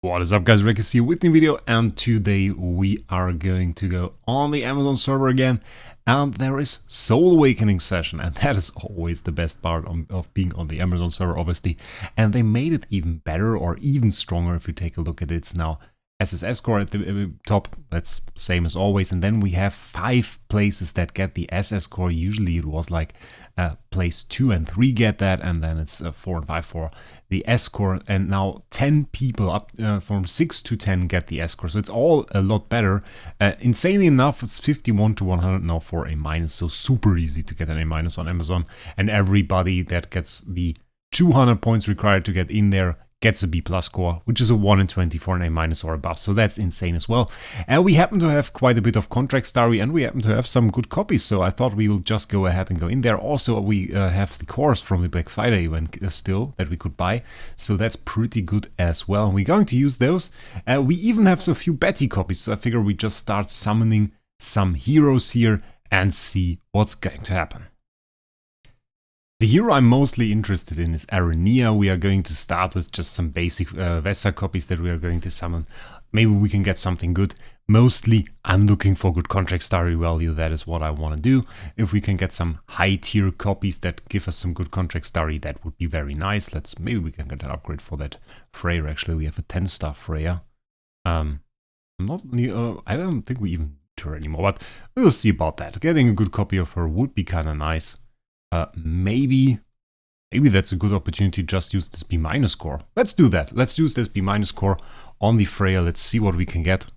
What is up, guys? Wraec is here with new video, and today we are going to go on the Amazon server again, and there is Soul Awakening session, and that is always the best part of being on the Amazon server, obviously. And they made it even better or even stronger if you take a look at it. It's now SSS core at the top, that's same as always, and then we have 5 places that get the SS core. Usually it was like place 2 and 3 get that, and then it's 4 and 5 for the S core, and now 10 people up from 6 to 10 get the S core, so it's all a lot better. Insanely enough, it's 51 to 100 now for A minus, so super easy to get an A minus on Amazon, and everybody that gets the 200 points required to get in there gets a B plus score, which is a 1 in 20 for an A minus or above, so that's insane as well. And we happen to have quite a bit of contract starry, and we happen to have some good copies, so I thought we will just go ahead and go in there. Also, we have the cores from the Black Friday event still that we could buy, so that's pretty good as well. And we're going to use those. We even have a few Betty copies, so I figure we just start summoning some heroes here and see what's going to happen. The hero I'm mostly interested in is Aronia. We are going to start with just some basic Vesa copies that we are going to summon. Maybe we can get something good. Mostly, I'm looking for good contract starry value. That is what I want to do. If we can get some high tier copies that give us some good contract starry, that would be very nice. Maybe we can get an upgrade for that Freya. Actually, we have a 10-star Freya. I don't think we even need her anymore, but we'll see about that. Getting a good copy of her would be kind of nice. Maybe that's a good opportunity to just use this B minus core. Let's do that. Let's use this B minus core on the Freya. Let's see what we can get.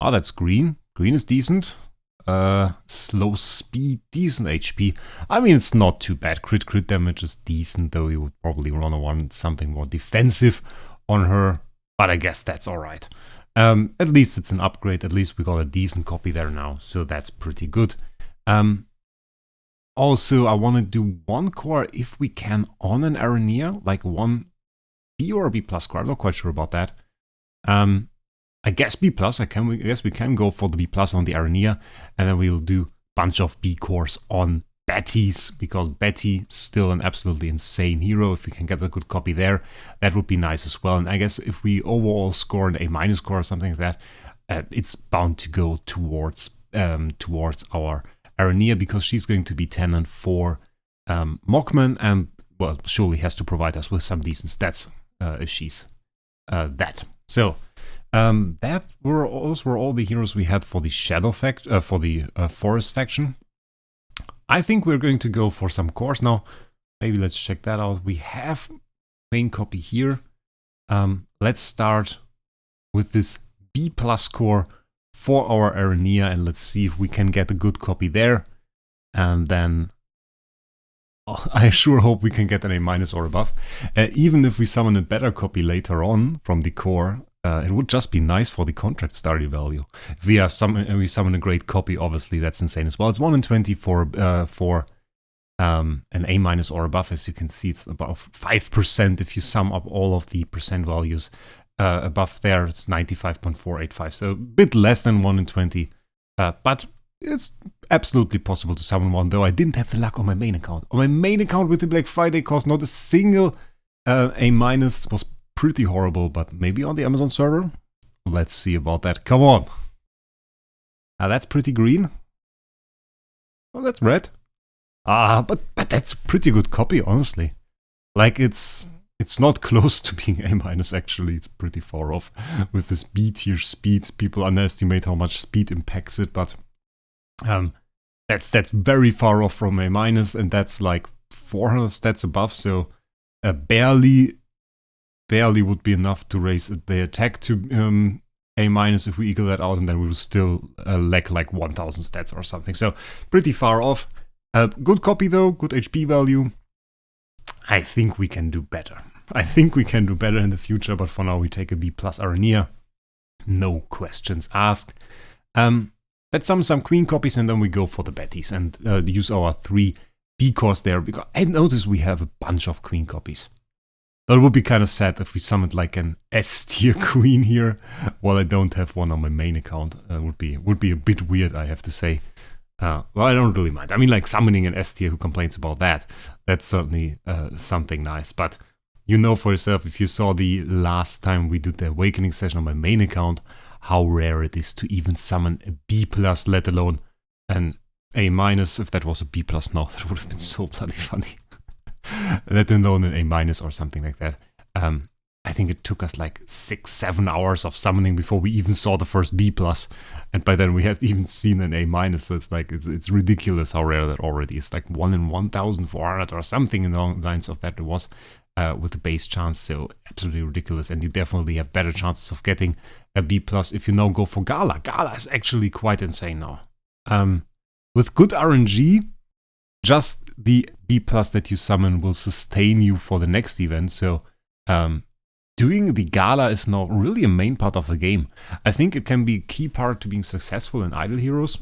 Oh, that's green. Green is decent. Slow speed, decent HP. I mean, it's not too bad. Crit damage is decent, though you would probably want something more defensive on her. But I guess that's alright. At least it's an upgrade. At least we got a decent copy there now. So that's pretty good. Also, I want to do one core if we can on an Aronia, like one B or a B plus core. I'm not quite sure about that. I guess B plus. I guess we can go for the B plus on the Aronia, and then we'll do a bunch of B cores on Betty's, because Betty still an absolutely insane hero. If we can get a good copy there, that would be nice as well. And I guess if we overall score an A minus core or something like that, it's bound to go towards our Aronia, because she's going to be 10 and 4 Mockman, and well, surely has to provide us with some decent stats if she's that. So those were all the heroes we had for the Shadow Forest faction. I think we're going to go for some cores now. Maybe let's check that out. We have main copy here. Let's start with this B plus core for our Aronia, and let's see if we can get a good copy there. And then I sure hope we can get an A minus or above. Even if we summon a better copy later on from the core, it would just be nice for the contract starry value. If we summon a great copy, obviously that's insane as well. It's 1 in 20 for an A minus or above. As you can see, it's about 5% if you sum up all of the percent values. Above there, it's 95.485, so a bit less than 1 in 20, but it's absolutely possible to summon one, though I didn't have the luck on my main account. On my main account with the Black Friday cost, not a single A minus. It was pretty horrible, but maybe on the Amazon server? Let's see about that. Come on! That's pretty green. Oh, that's red. But that's a pretty good copy, honestly. Like, it's not close to being A minus, actually. It's pretty far off with this B tier speed. People underestimate how much speed impacts it, but that's very far off from A minus, and that's like 400 stats above, so barely would be enough to raise the attack to A minus if we equal that out, and then we will still lack like 1000 stats or something. So pretty far off. Good copy though, good HP value. I think we can do better. I think we can do better in the future, but for now we take a B plus Aronia. No questions asked. Let's summon some Queen copies, and then we go for the Bettys and use our 3 B cores there, because I noticed we have a bunch of Queen copies. That would be kind of sad if we summoned like an S tier Queen here, while I don't have one on my main account. Would be a bit weird, I have to say. Well, I don't really mind. I mean, like, summoning an S tier, who complains about that? That's certainly something nice, but you know for yourself, if you saw the last time we did the Awakening session on my main account, how rare it is to even summon a B+, let alone an A-. If that was a B+, no, that would have been so bloody funny. Let alone an A- or something like that. I think it took us like 6-7 hours of summoning before we even saw the first B+, and by then we had even seen an A-, so it's like, it's ridiculous how rare that already is. Like 1 in 1,400 or something in the lines of that it was, with the base chance, so absolutely ridiculous. And you definitely have better chances of getting a B+ if you now go for Gala. Gala is actually quite insane now. With good RNG, just the B+ that you summon will sustain you for the next event, so doing the Gala is now really a main part of the game. I think it can be a key part to being successful in Idle Heroes,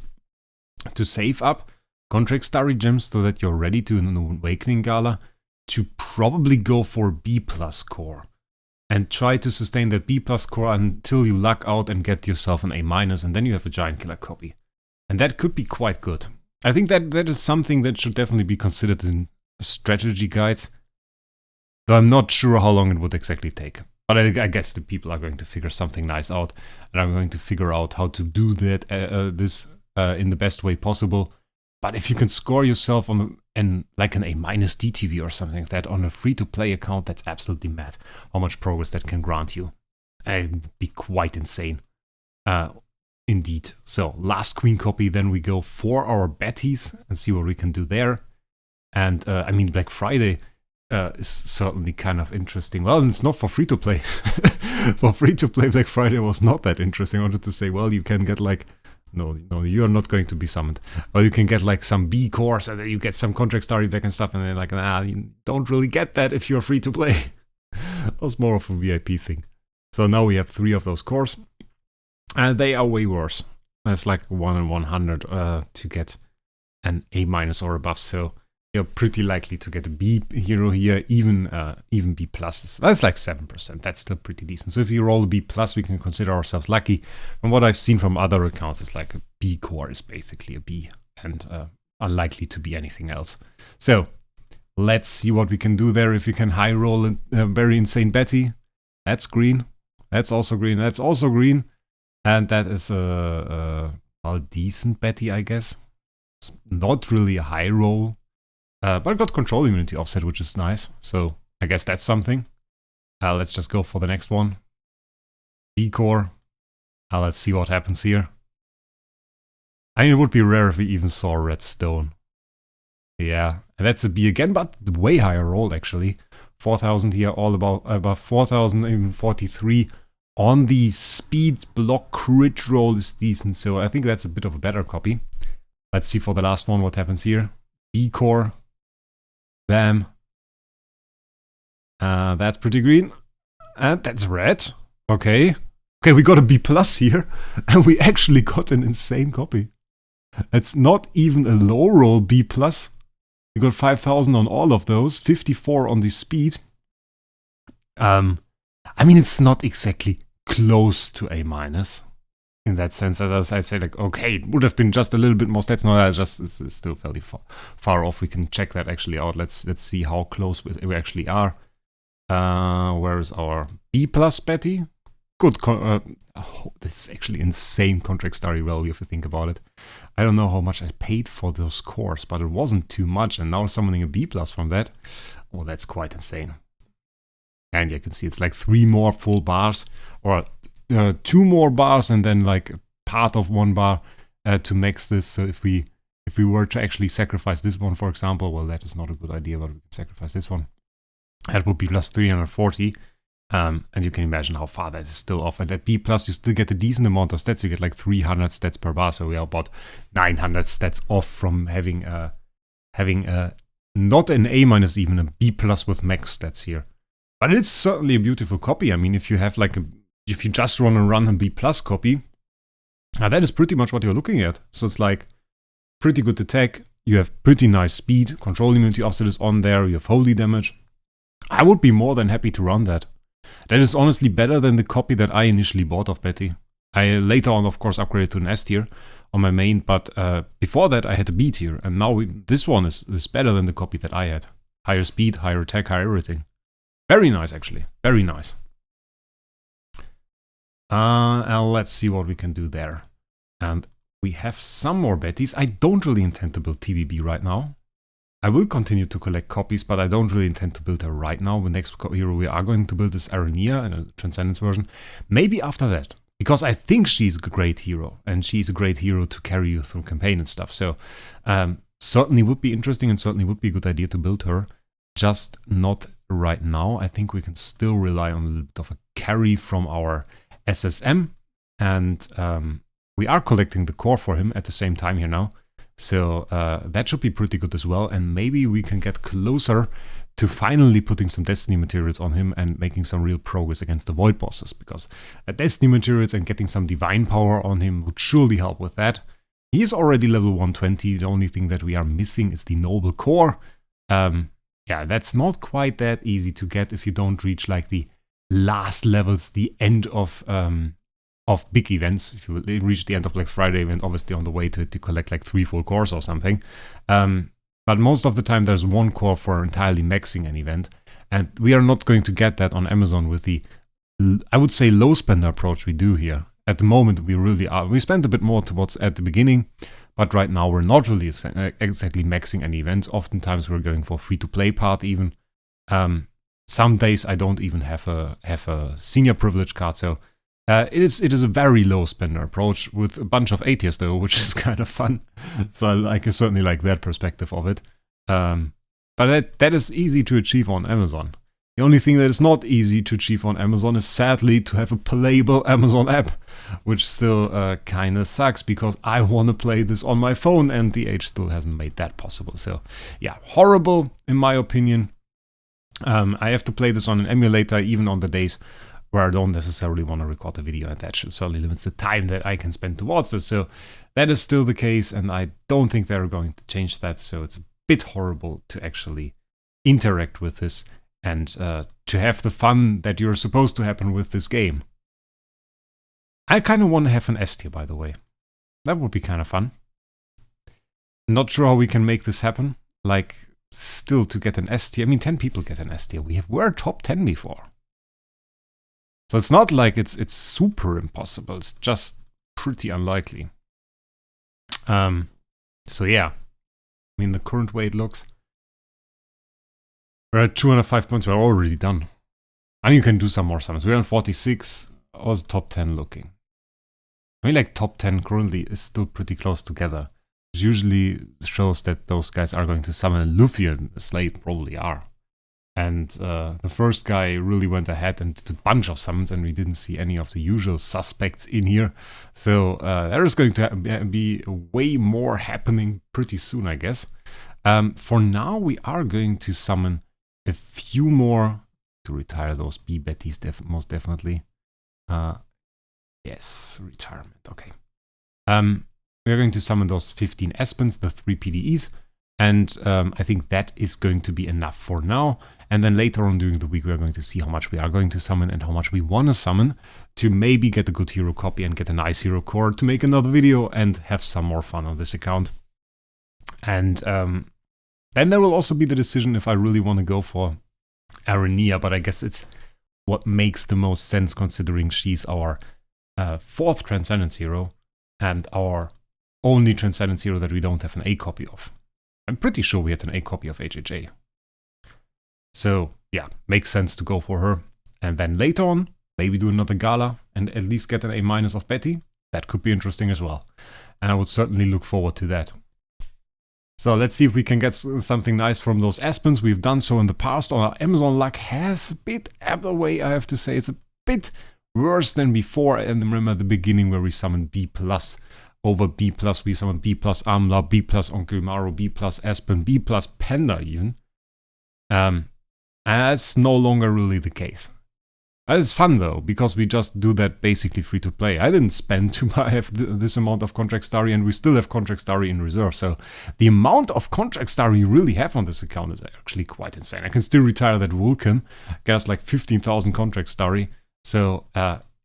to save up Contract Starry Gems so that you're ready to an Awakening Gala, to probably go for B+ core and try to sustain that B+ core until you luck out and get yourself an A-, and then you have a Giant Killer copy. And that could be quite good. I think that is something that should definitely be considered in strategy guides, though I'm not sure how long it would exactly take. But I guess the people are going to figure something nice out, and I'm going to figure out how to do that in the best way possible. But if you can score yourself on like an A- DTV or something like that on a free-to-play account, that's absolutely mad. How much progress that can grant you. It would be quite insane. Indeed. So, last Queen copy, then we go for our Betties and see what we can do there. And, I mean, Black Friday is certainly kind of interesting. Well, it's not for free-to-play. For free-to-play, Black Friday was not that interesting. I wanted to say, well, you can get like... No, you are not going to be summoned. Well, you can get like some B cores and then you get some Contract Starry back and stuff, and they're like, nah, you don't really get that if you're free to play. That was more of a VIP thing. So now we have 3 of those cores, and they are way worse. That's like 1 in 100 to get an A- or above, so you're pretty likely to get a B hero here, even B+. That's like 7%. That's still pretty decent. So if you roll a B+, we can consider ourselves lucky. From what I've seen from other accounts, it's like a B core is basically a B, and unlikely to be anything else. So let's see what we can do there. If you can high roll a very insane Betty, that's green. That's also green. That's also green, and that is a decent Betty, I guess. It's not really a high roll. But I got control immunity offset, which is nice. So I guess that's something. Let's just go for the next one. B core. Let's see what happens here. I mean, it would be rare if we even saw red stone. Yeah, and that's a B again, but way higher roll actually. 4,000 here, all above 4,000, even 43. On the speed block crit roll is decent, so I think that's a bit of a better copy. Let's see for the last one what happens here. B core. Bam. That's pretty green. And that's red. Okay. Okay, we got a B+ here. And we actually got an insane copy. It's not even a low roll B+. We got 5,000 on all of those. 54 on the speed. I mean, it's not exactly close to A-. In that sense, as I say, like, okay, it would have been just a little bit more stats. No, that just is still fairly far off. We can check that actually out. Let's see how close we actually are. Where is our B+ Betty? Good. This is actually insane Contract Starry value if you think about it. I don't know how much I paid for those cores, but it wasn't too much. And now summoning a B+ from that, oh, that's quite insane. And you can see it's like 3 more full bars, or 2 more bars and then like part of 1 bar to max this. So if we were to actually sacrifice this one, for example, well, that is not a good idea, but we can sacrifice this one. That would be plus 340. And you can imagine how far that is still off. And at B+, you still get a decent amount of stats. You get like 300 stats per bar, so we are about 900 stats off from having not an A- even, a B+ with max stats here. But it's certainly a beautiful copy. I mean, if you have like if you just run a B+ copy, that is pretty much what you're looking at. So it's like pretty good attack. You have pretty nice speed. Control immunity offset is on there. You have holy damage. I would be more than happy to run that. That is honestly better than the copy that I initially bought of Betty. I later on, of course, upgraded to an S tier on my main, but before that I had a B tier, and now this one is better than the copy that I had. Higher speed, higher attack, higher everything. Very nice, actually. Very nice. And let's see what we can do there. And we have some more Bettys. I don't really intend to build TBB right now. I will continue to collect copies, but I don't really intend to build her right now. The next hero we are going to build is Aronia in a Transcendence version. Maybe after that, because I think she's a great hero, and she's a great hero to carry you through campaign and stuff. So certainly would be interesting and certainly would be a good idea to build her. Just not right now. I think we can still rely on a little bit of a carry from our SSM, and we are collecting the core for him at the same time here now. So that should be pretty good as well, and maybe we can get closer to finally putting some Destiny materials on him and making some real progress against the Void bosses, because Destiny materials and getting some Divine power on him would surely help with that. He is already level 120, the only thing that we are missing is the Noble Core. Yeah, that's not quite that easy to get if you don't reach like the last levels, the end of big events. If you reach the end of Black Friday event, obviously on the way to collect like 3 full cores or something. But most of the time there's 1 core for entirely maxing an event. And we are not going to get that on Amazon with the, I would say, low spender approach we do here. At the moment we really are. We spend a bit more towards at the beginning, but right now we're not really exactly maxing an event. Oftentimes we're going for free-to-play path even. Some days I don't even have a senior privilege card, so it is a very low spender approach with a bunch of A tiers though, which is kind of fun. So I certainly like that perspective of it. But that is easy to achieve on Amazon. The only thing that is not easy to achieve on Amazon is sadly to have a playable Amazon app, which still kind of sucks because I want to play this on my phone and DH still hasn't made that possible. So yeah, horrible in my opinion. I have to play this on an emulator even on the days where I don't necessarily want to record a video, and that should certainly limits the time that I can spend towards this. So that is still the case, and I don't think they're going to change that. So it's a bit horrible to actually interact with this and to have the fun that you're supposed to happen with this game. I kind of want to have an S tier, by the way. That would be kind of fun. Not sure how we can make this happen. Like, still to get an S tier. I mean, 10 people get an S tier. We're top 10 before. So it's not like it's super impossible. It's just pretty unlikely. So yeah. I mean, the current way it looks. We're at 205 points. We're already done. And you can do some more summons. We're on 46. How's top 10 looking? I mean, like top 10 currently is still pretty close together. Which usually shows that those guys are going to summon Luffy, and Slade probably are. And the first guy really went ahead and did a bunch of summons, and we didn't see any of the usual suspects in here. So there is going to be way more happening pretty soon, I guess. For now, we are going to summon a few more to retire those B Bettys, most definitely. Yes, retirement, okay. We're going to summon those 15 Espens, the 3 PDEs, and I think that is going to be enough for now. And then later on during the week, we are going to see how much we are going to summon and how much we want to summon to maybe get a good hero copy and get a nice hero core to make another video and have some more fun on this account. And then there will also be the decision if I really want to go for Aronia, but I guess it's what makes the most sense considering she's our 4th Transcendence hero and our only Transcendence hero that we don't have an A copy of. I'm pretty sure we had an A copy of HHA. So yeah, makes sense to go for her. And then later on, maybe do another gala and at least get an A- of Betty. That could be interesting as well. And I would certainly look forward to that. So let's see if we can get something nice from those Espens. We've done so in the past. Our Amazon luck has a bit ebbed away, I have to say. It's a bit worse than before. And remember the beginning where we summoned B+. Over B+, we summoned B+ Amla, B+ Onkimaru, B+ Espen, B+ Panda even. And that's no longer really the case. It's fun though, because we just do that basically free to play. I didn't spend to have this amount of Contract Starry, and we still have Contract Starry in reserve. So the amount of Contract Starry you really have on this account is actually quite insane. I can still retire that Vulcan, get us like 15,000 Contract Starry. So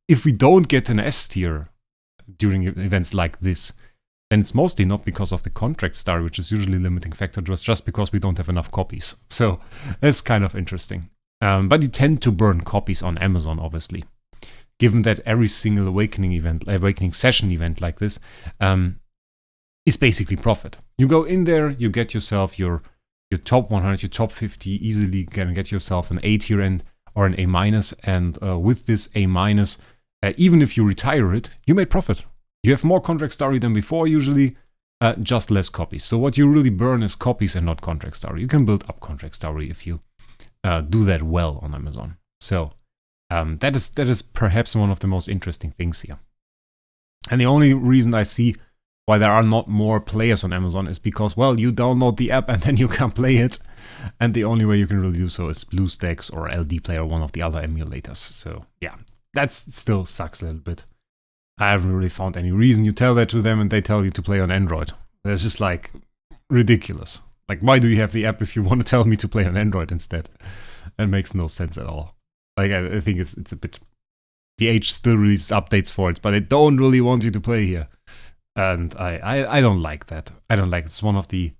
if we don't get an S tier during events like this, then it's mostly not because of the Contract Starry, which is usually limiting factor, just because we don't have enough copies. So that's kind of interesting. But you tend to burn copies on Amazon, obviously. Given that every single awakening session event like this is basically profit. You go in there, you get yourself your top 100, your top 50, easily can get yourself an A tier end or an A minus, and with this A minus, even if you retire it, you made profit. You have more contract story than before usually, just less copies. So what you really burn is copies and not contract story. You can build up contract story if you do that well on Amazon. So that is perhaps one of the most interesting things here. And the only reason I see why there are not more players on Amazon is because, well, you download the app and then you can play it. And the only way you can really do so is BlueStacks or LD Player, one of the other emulators. So yeah, that still sucks a little bit. I haven't really found any reason. You tell that to them and they tell you to play on Android. It's just like ridiculous. Like, why do you have the app if you want to tell me to play on Android instead? That makes no sense at all. Like, I think it's a bit... The Age still releases updates for it, but they don't really want you to play here. And I don't like that. I don't like it. It's one of the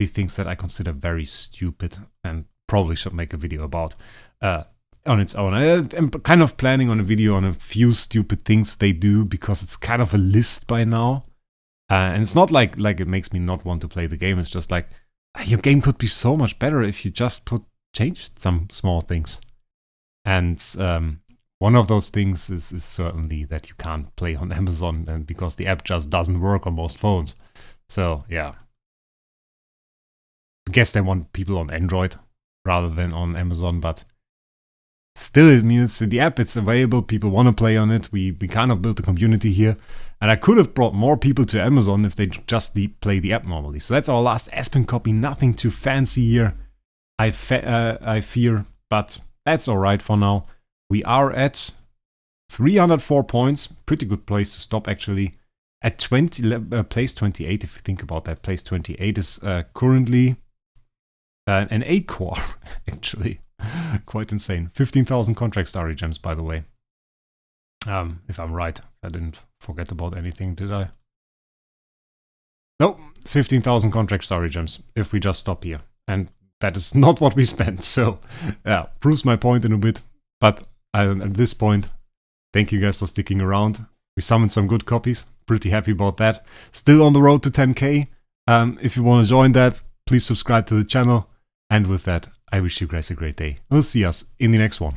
things that I consider very stupid and probably should make a video about on its own. I'm kind of planning on a video on a few stupid things they do because it's kind of a list by now. And it's not like it makes me not want to play the game. It's just like, your game could be so much better if you just changed some small things. And one of those things is certainly that you can't play on Amazon, and because the app just doesn't work on most phones. So yeah, I guess they want people on Android rather than on Amazon, but still, it means the app, it's available, people want to play on it. We kind of built a community here, and I could have brought more people to Amazon if they just play the app normally. So that's our last Aspen copy, nothing too fancy here, I fear, but that's alright for now. We are at 304 points, pretty good place to stop actually. At place 28, if you think about that, place 28 is currently an 8 core, actually. Quite insane. 15,000 contract story gems, by the way. If I'm right, I didn't forget about anything, did I? Nope, 15,000 contract story gems, if we just stop here. And that is not what we spent, so yeah, proves my point in a bit. But at this point, thank you guys for sticking around. We summoned some good copies, pretty happy about that. Still on the road to 10k. If you want to join that, please subscribe to the channel. And with that, I wish you guys a great day. We'll see us in the next one.